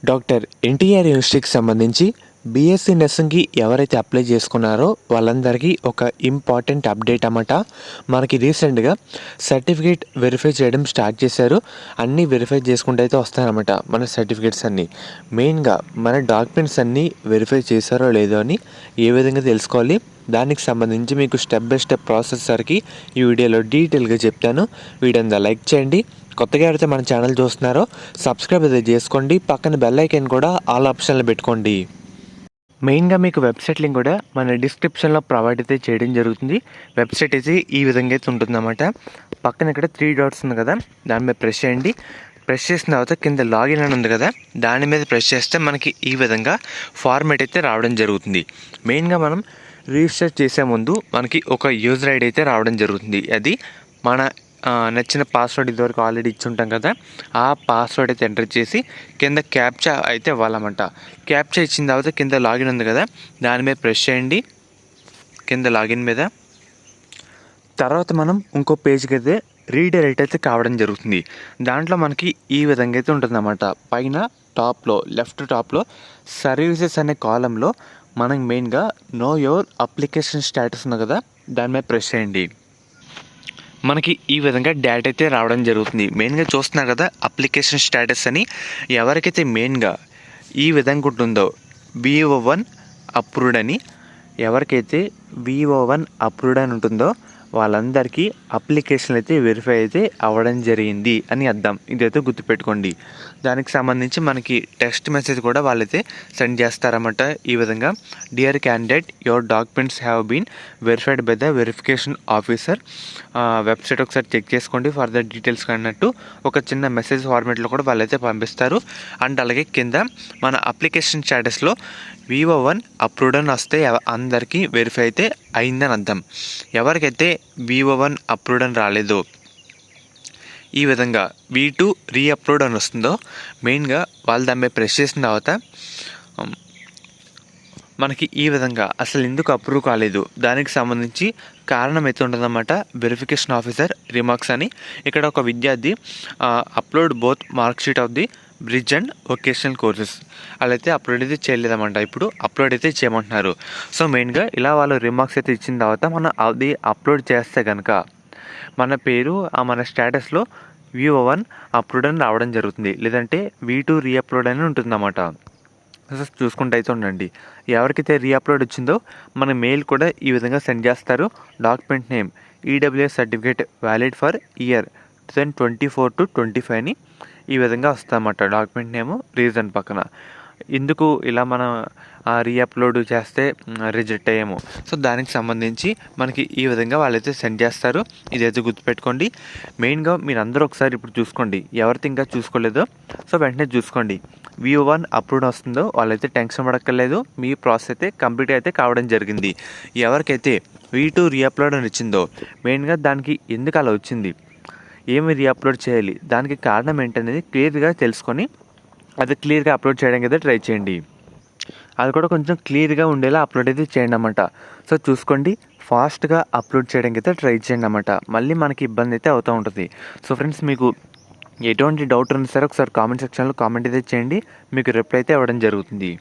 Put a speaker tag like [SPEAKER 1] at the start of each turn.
[SPEAKER 1] Doctor NTR యూనివర్సిటీకి సంబంధించి BSc నర్సింగ్కి ఎవరైతే అప్లై చేసుకున్నారో వాళ్ళందరికీ ఒక ఇంపార్టెంట్ అప్డేట్ అన్నమాట. మనకి రీసెంట్గా సర్టిఫికేట్ వెరిఫై చేయడం స్టార్ట్ చేశారు. అన్నీ వెరిఫై చేసుకుంటూ అయితే వస్తాయన్నమాట మన సర్టిఫికేట్స్ అన్నీ. మెయిన్గా మన డాక్యుమెంట్స్ అన్నీ వెరిఫై చేశారో లేదో అని ఏ విధంగా తెలుసుకోవాలి, దానికి సంబంధించి మీకు స్టెప్ బై స్టెప్ ప్రాసెస్ సరికి ఈ వీడియోలో డీటెయిల్గా చెప్తాను. వీడియోని లైక్ చేయండి. కొత్తగా ఎవరైతే మన ఛానల్ చూస్తున్నారో సబ్స్క్రైబ్ అయితే చేసుకోండి. పక్కన బెల్ ఐకాన్ కూడా ఆల్ ఆప్షన్లో పెట్టుకోండి. మెయిన్గా మీకు వెబ్సైట్ లింక్ కూడా మన డిస్క్రిప్షన్లో ప్రొవైడ్ అయితే చేయడం జరుగుతుంది. వెబ్సైట్ అయితే ఈ విధంగా అయితే ఉంటుందన్నమాట. పక్కన ఇక్కడ 3 డాట్స్ ఉంది కదా, దాని మీద ప్రెస్ చేయండి. ప్రెస్ చేసిన తర్వాత కింద లాగిన్ అని ఉంది కదా, దాని మీద ప్రెస్ చేస్తే మనకి ఈ విధంగా ఫార్మేట్ అయితే రావడం జరుగుతుంది. మెయిన్గా మనం రిజిస్టర్ చేసే ముందు మనకి ఒక యూజర్ ఐడి అయితే రావడం జరుగుతుంది. అది మన నచ్చిన పాస్వర్డ్ ఇదివరకు ఆల్రెడీ ఇచ్చి ఉంటాం కదా, ఆ పాస్వర్డ్ అయితే ఎంటర్ చేసి కింద క్యాప్చా అయితే ఇవ్వాలన్నమాట. క్యాప్చా ఇచ్చిన తర్వాత కింద లాగిన్ ఉంది కదా, దాని మీద ప్రెస్ చేయండి. కింద లాగిన్ మీద తర్వాత మనం ఇంకో పేజ్కి అయితే రీడైరెక్ట్ అయితే కావడం జరుగుతుంది. దాంట్లో మనకి ఈ విధంగా అయితే ఉంటుందన్నమాట. పైన టాప్లో లెఫ్ట్ టాప్లో సర్వీసెస్ అనే కాలంలో మనం మెయిన్గా నో యువర్ అప్లికేషన్ స్టేటస్ ఉంది కదా, దాని మీద ప్రెస్ చేయండి. మనకి ఈ విధంగా డేటా అయితే రావడం జరుగుతుంది. మెయిన్గా చూస్తున్నారు కదా అప్లికేషన్ స్టేటస్ అని. ఎవరికైతే మెయిన్గా ఈ విధంగా ఉంటుందో VO1 అప్రూవ్డ్ అని, ఎవరికైతే VO1 అప్రూవ్డ్ అని ఉంటుందో వాళ్ళందరికీ అప్లికేషన్ అయితే వెరిఫై అయితే అవ్వడం జరిగింది అని అర్థం. ఇదైతే గుర్తుపెట్టుకోండి. దానికి సంబంధించి మనకి టెక్స్ట్ మెసేజ్ కూడా వాళ్ళైతే సెండ్ చేస్తారన్నమాట. ఈ విధంగా dear candidate your documents have been verified by the verification officer. Website ఒకసారి చెక్ చేసుకోండి ఫర్దర్ డీటెయిల్స్ అన్నట్టు ఒక చిన్న మెసేజ్ ఫార్మేట్లో కూడా వాళ్ళైతే పంపిస్తారు. అండ్ అలాగే కింద మన అప్లికేషన్ స్టేటస్లో VO1 అప్రూవ్డ్ అని వస్తే అందరికీ వెరిఫై అయితే అయిందని అర్థం. ఎవరికైతే VO1 అప్రూవ్డ్ అని రాలేదో, ఈ విధంగా V2 రీఅప్రూవ్డ్ అని వస్తుందో, మెయిన్గా వాళ్ళు దాని మీద ప్రెస్ చేసిన తర్వాత మనకి ఈ విధంగా అసలు ఎందుకు అప్రూవ్ కాలేదు దానికి సంబంధించి కారణం అయితే ఉంటుందన్నమాట. వెరిఫికేషన్ ఆఫీసర్ రిమార్క్స్ అని ఇక్కడ ఒక విద్యార్థి upload both mark sheet of the bridge and vocational courses అలా అయితే అప్లోడ్ అయితే చేయలేదన్నమాట. ఇప్పుడు అప్లోడ్ అయితే చేయమంటున్నారు. సో మెయిన్గా ఇలా వాళ్ళు రిమార్క్స్ అయితే ఇచ్చిన తర్వాత మనం అది అప్లోడ్ చేస్తే కనుక మన పేరు మన స్టేటస్లో VO1 అప్లోడ్ అని రావడం జరుగుతుంది. లేదంటే V2 రీఅప్లోడ్ అని ఉంటుందన్నమాట. చూసుకుంటూ అయితే ఉండండి. ఎవరికైతే రీఅప్లోడ్ వచ్చిందో మన మెయిల్ కూడా ఈ విధంగా సెండ్ చేస్తారు. Document name EWS certificate valid for year 2024 to 25 అని ఈ విధంగా వస్తుందన్నమాట. డాక్యుమెంట్ నేము రీజన్ పక్కన ఎందుకు ఇలా మనం రీఅప్లోడ్ చేస్తే రిజెక్ట్ అయ్యాము, సో దానికి సంబంధించి మనకి ఈ విధంగా వాళ్ళైతే సెండ్ చేస్తారు. ఇదైతే గుర్తుపెట్టుకోండి. మెయిన్గా మీరు అందరూ ఒకసారి ఇప్పుడు చూసుకోండి, ఎవరైతే ఇంకా చూసుకోలేదో సో వెంటనే చూసుకోండి. VO1 అప్రూవ్డ్ వస్తుందో వాళ్ళైతే టెన్షన్ పడక్కర్లేదు, మీ ప్రాసెస్ అయితే కంప్లీట్ అయితే కావడం జరిగింది. ఎవరికైతే V2 రీఅప్లోడ్ అని వచ్చిందో మెయిన్గా దానికి ఎందుకు అలా వచ్చింది, ఏమి రీఅప్లోడ్ చేయాలి, దానికి కారణం ఏంటనేది క్లియర్గా తెలుసుకొని అది క్లియర్గా అప్లోడ్ చేయడానికి అయితే ట్రై చేయండి. అది కూడా కొంచెం క్లియర్గా ఉండేలా అప్లోడ్ అయితే చేయండి అన్నమాట. సో చూసుకోండి, ఫాస్ట్గా అప్లోడ్ చేయడానికి అయితే ట్రై చేయండి అన్నమాట. మళ్ళీ మనకి ఇబ్బంది అయితే అవుతూ ఉంటుంది. సో ఫ్రెండ్స్, మీకు ఎటువంటి డౌట్ ఉన్నా సరే ఒకసారి కామెంట్ సెక్షన్లో కామెంట్ అయితే చేయండి, మీకు రిప్లై అయితే ఇవ్వడం జరుగుతుంది.